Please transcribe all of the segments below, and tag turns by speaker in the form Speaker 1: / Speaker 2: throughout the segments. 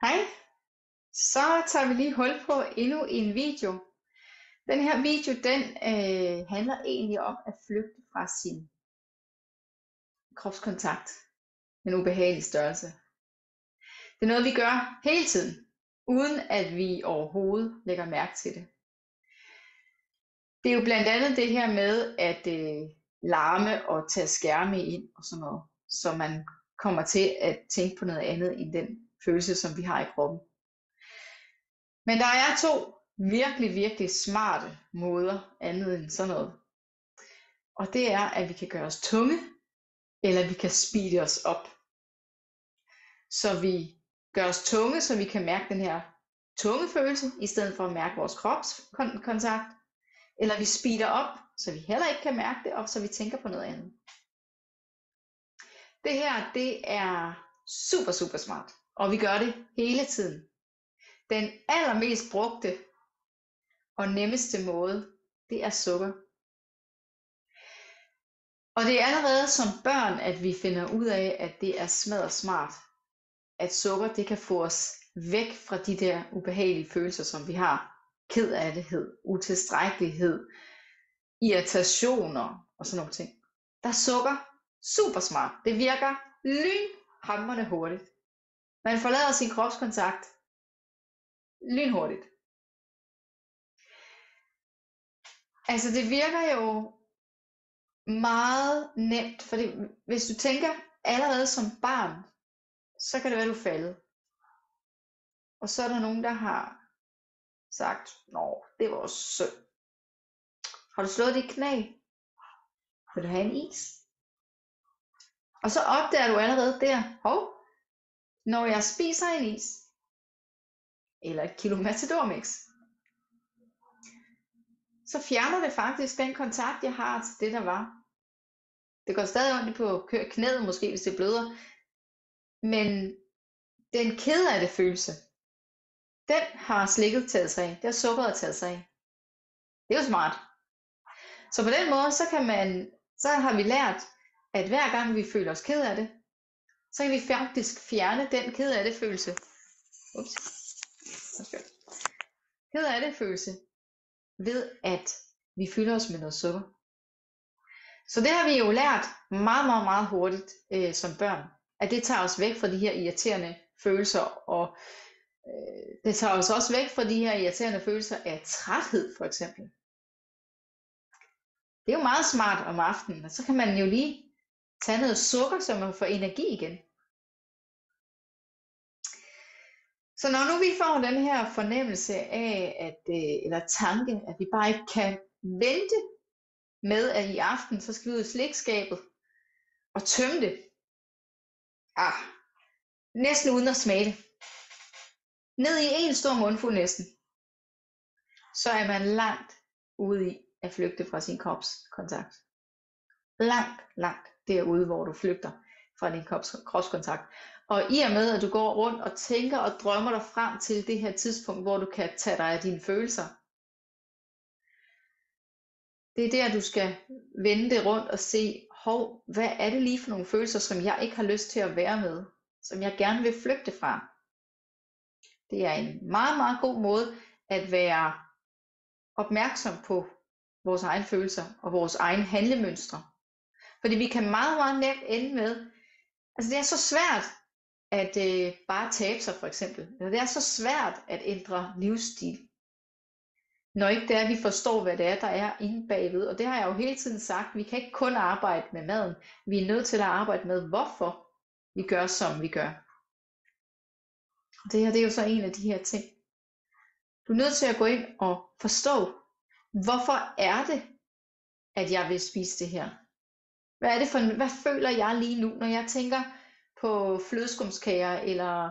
Speaker 1: Hej, så tager vi lige hul på endnu en video. Den her video, den handler egentlig om at flygte fra sin kropskontakt. En ubehagelig størrelse. Det er noget, vi gør hele tiden, uden at vi overhovedet lægger mærke til det. Det er jo blandt andet det her med at larme og tage skærme ind og sådan noget, så man kommer til at tænke på noget andet end den følelse, som vi har i kroppen. Men der er to virkelig smarte måder andet end sådan noget. Og det er, at vi kan gøre os tunge, eller vi kan speede os op. Så vi gør os tunge, så vi kan mærke den her tunge følelse, i stedet for at mærke vores kropskontakt. Eller vi speeder op, så vi heller ikke kan mærke det, og så vi tænker på noget andet. Det her, det er super smart, og vi gør det hele tiden. Den allermest brugte og nemmeste måde, det er sukker. Og det er allerede som børn, at vi finder ud af, at det er smadret at sukker, det kan få os væk fra de der ubehagelige følelser, som vi har. Kedattighed, utilstrækkelighed, irritationer og sådan nogle ting. Der er sukker super smart. Det virker lynhamrende hurtigt. Man forlader sin kropskontakt lynhurtigt. Altså det virker jo meget nemt, fordi hvis du tænker allerede som barn, så kan det være, du er faldet. Og så er der nogen, der har sagt, nå, det var også synd. Har du slået dit knæ? Vil du have en is? Og så opdager du allerede der, når jeg spiser en is, eller et kilo Matador-mix, så fjerner det faktisk den kontakt, jeg har til det, der var. Det går stadig ondt på knæet, måske hvis det bløder, men den ked af det følelse, den har slikket taget sig af, det har sukkeret taget sig af. Det er jo smart. Så på den måde, så har vi lært, at hver gang vi føler os ked af det, så kan vi faktisk fjerne den ked af det følelse. Ked af det følelse, ved at vi fylder os med noget sukker. Så det har vi jo lært meget hurtigt som børn, at det tager os væk fra de her irriterende følelser, og det tager os også væk fra de her irriterende følelser af træthed for eksempel. Det er jo meget smart om aftenen, og så kan man jo lige tage noget sukker, så man får energi igen. Så når nu vi får den her fornemmelse af, eller tanke, at vi bare ikke kan vente med, at i aften, så skal vi ud i slikskabet og tømme det. Næsten uden at smage det. Ned i en stor mundfuld næsten. Så er man langt ude i at flygte fra sin kropskontakt. Langt derude, hvor du flygter fra din kropskontakt. Og i og med, at du går rundt og tænker og drømmer dig frem til det her tidspunkt, hvor du kan tage dig af dine følelser. Det er der, du skal vende det rundt og se, hvad er det lige for nogle følelser, som jeg ikke har lyst til at være med, som jeg gerne vil flygte fra. Det er en meget god måde at være opmærksom på vores egne følelser og vores egne handlemønstre. Fordi vi kan meget nemt ende med, altså det er så svært at bare tabe sig for eksempel. Eller det er så svært at ændre livsstil. Når ikke det er, at vi forstår, hvad det er, der er inde bagved. Og det har jeg jo hele tiden sagt, vi kan ikke kun arbejde med maden. Vi er nødt til at arbejde med, hvorfor vi gør, som vi gør. Det her, det er jo så en af de her ting. Du er nødt til at gå ind og forstå, hvorfor er det, at jeg vil spise det her? Hvad føler jeg lige nu, når jeg tænker på flødeskumskager, eller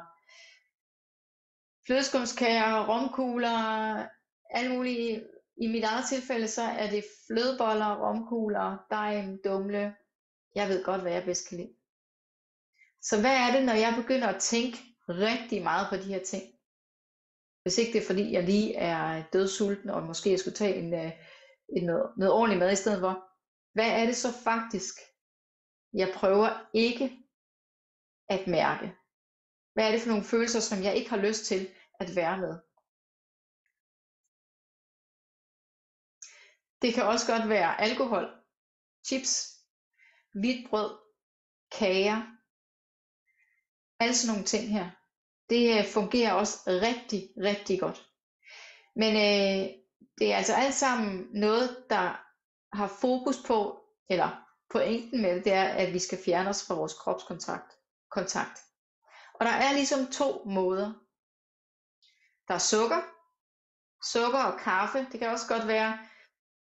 Speaker 1: romkugler, alt muligt. I mit eget tilfælde, så er det flødeboller, romkugler, dej, dumle. Jeg ved godt, hvad jeg bedst kan lide. Så hvad er det, når jeg begynder at tænke rigtig meget på de her ting? Hvis ikke det er, fordi jeg lige er dødsulten, og måske jeg skulle tage noget ordentligt mad i stedet for. Hvad er det så faktisk, jeg prøver ikke at mærke? Hvad er det for nogle følelser, som jeg ikke har lyst til at være med? Det kan også godt være alkohol, chips, hvidt brød, kager, alle sådan nogle ting her. Det fungerer også rigtig, rigtig godt. Men det er altså alt sammen noget, der har fokus på, eller pointen med det er, at vi skal fjerne os fra vores kropskontakt. Og der er ligesom to måder. Der er sukker og kaffe. Det kan også godt være,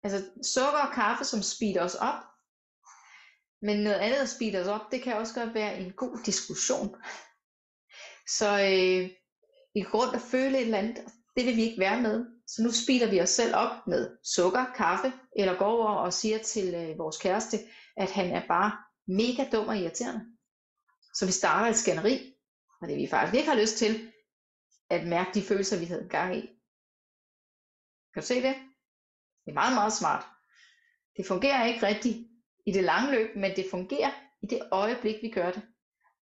Speaker 1: altså sukker og kaffe, som speeder os op. Men noget andet, der speeder os op, det kan også godt være en god diskussion. Så vi går rundt og føle et eller andet, det vil vi ikke være med. Så nu speeder vi os selv op med sukker, kaffe, eller går over og siger til vores kæreste, at han er bare mega dum og irriterende. Så vi starter et skænderi, og det vi faktisk ikke har lyst til, at mærke de følelser, vi havde gang i. Kan du se det? Det er meget, meget smart. Det fungerer ikke rigtigt i det lange løb, men det fungerer i det øjeblik, vi gør det.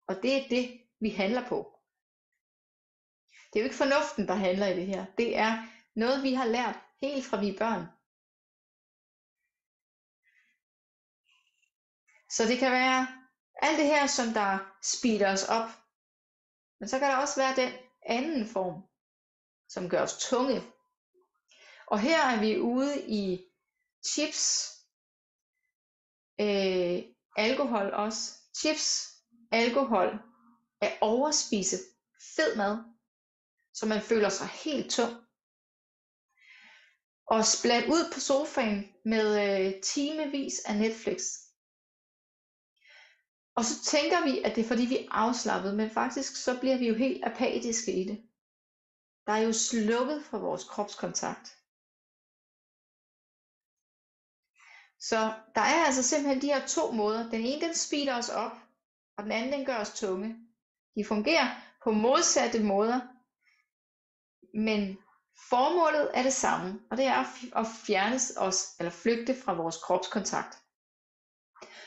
Speaker 1: Og det er det, vi handler på. Det er jo ikke fornuften, der handler i det her. Det er noget, vi har lært helt fra vi er børn. Så det kan være alt det her, som der speeder os op. Men så kan der også være den anden form, som gør os tunge. Og her er vi ude i chips, alkohol også. Chips, alkohol, at overspise fed mad, så man føler sig helt tung. Og splat ud på sofaen med timevis af Netflix. Og så tænker vi, at det er fordi vi er afslappet, men faktisk så bliver vi jo helt apatiske i det. Der er jo slukket for vores kropskontakt. Så der er altså simpelthen de her to måder. Den ene, den speeder os op, og den anden, den gør os tunge. De fungerer på modsatte måder, men formålet er det samme, og det er at fjerne os, eller flygte fra vores kropskontakt.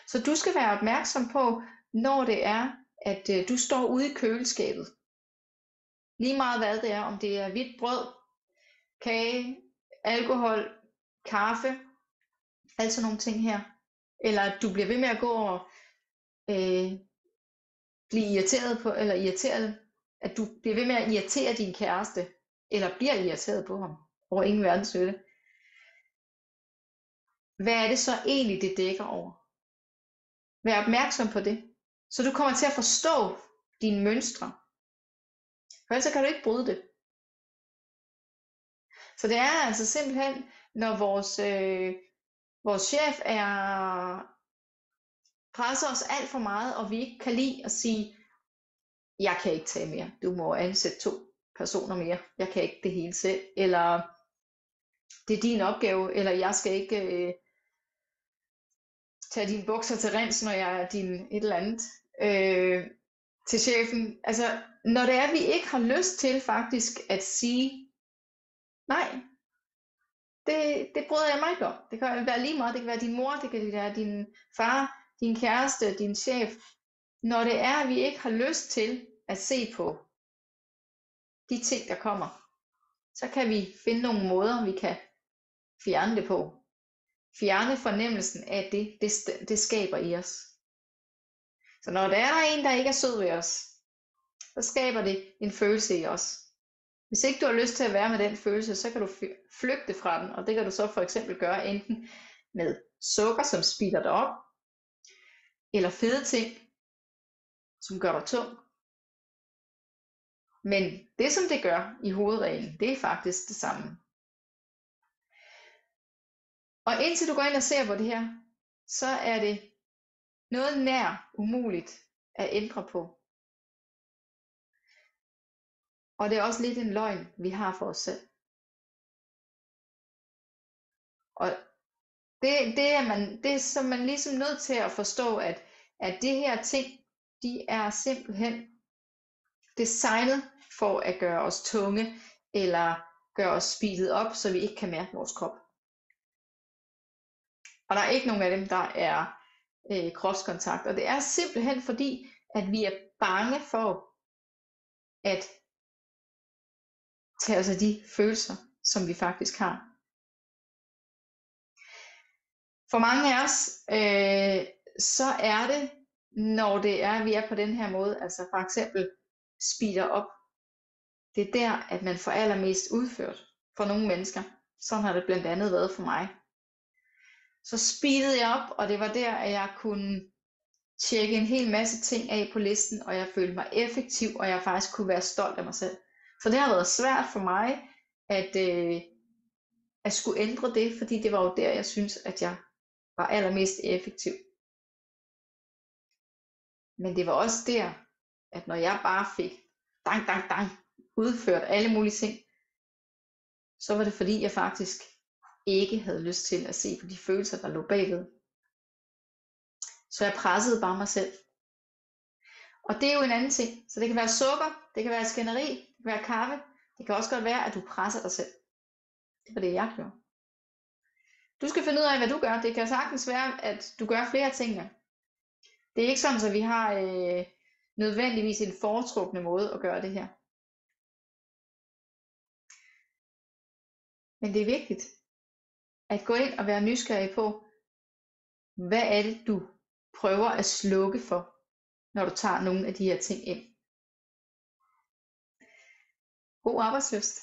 Speaker 1: Så du skal være opmærksom på, når det er, at du står ude i køleskabet. Lige meget hvad det er, om det er hvidt brød, kage, alkohol, kaffe, altså nogle ting her. Eller at du bliver ved med at gå og blive irriteret på, eller irriteret, at du bliver ved med at irritere din kæreste, eller bliver irriteret på ham, over ingen verdens nytte. Hvad er det så egentlig, det dækker over? Vær opmærksom på det, så du kommer til at forstå dine mønstre. For ellers kan du ikke bryde det. Så det er altså simpelthen, når vores chef presser os alt for meget, og vi ikke kan lide at sige, jeg kan ikke tage mere, du må ansætte 2 personer mere, jeg kan ikke det hele selv, eller det er din opgave, eller jeg skal ikke tage dine bukser til rens, når jeg er din et eller andet, til chefen. Altså, når det er, vi ikke har lyst til faktisk at sige, nej, det bryder jeg mig ikke om. Det kan være lige meget, det kan være din mor, det kan være din far, din kæreste, din chef. Når det er, vi ikke har lyst til at se på de ting, der kommer, så kan vi finde nogle måder, vi kan fjerne det på. Fjerne fornemmelsen af det skaber i os. Så når der er en, der ikke er sød ved os, så skaber det en følelse i os. Hvis ikke du har lyst til at være med den følelse, så kan du flygte fra den, og det kan du så for eksempel gøre enten med sukker, som speeder dig op, eller fede ting, som gør dig tung. Men det, som det gør i hovedreglen, det er faktisk det samme. Og indtil du går ind og ser på det her, så er det noget nær umuligt at ændre på. Og det er også lidt en løgn, vi har for os selv. Og det er så man ligesom nødt til at forstå, at det her ting, de er simpelthen designet for at gøre os tunge, eller gøre os speedet op, så vi ikke kan mærke vores krop. Og der er ikke nogen af dem, der er kropskontakt. Og det er simpelthen fordi, at vi er bange for at tage os af de følelser, som vi faktisk har. For mange af os, så er det, når det er, at vi er på den her måde, altså for eksempel speeder op, det er der, at man får allermest udført for nogle mennesker. Sådan har det blandt andet været for mig. Så speedede jeg op, og det var der, at jeg kunne tjekke en hel masse ting af på listen, og jeg følte mig effektiv, og jeg faktisk kunne være stolt af mig selv. Så det har været svært for mig at skulle ændre det, fordi det var jo der, jeg synes, at jeg var allermest effektiv. Men det var også der, at når jeg bare fik udført alle mulige ting, så var det fordi, jeg faktisk ikke havde lyst til at se på de følelser, der lå bagved. Så jeg pressede bare mig selv. Og det er jo en anden ting. Så det kan være sukker, det kan være skænderi, det kan være kaffe. Det kan også godt være, at du presser dig selv. Det var det, jeg gjorde. Du skal finde ud af, hvad du gør. Det kan sagtens være, at du gør flere ting. Det er ikke sådan, at vi har nødvendigvis en foretrukne måde at gøre det her. Men det er vigtigt at gå ind og være nysgerrig på, hvad er det, du prøver at slukke for, når du tager nogle af de her ting ind. God arbejdslyst.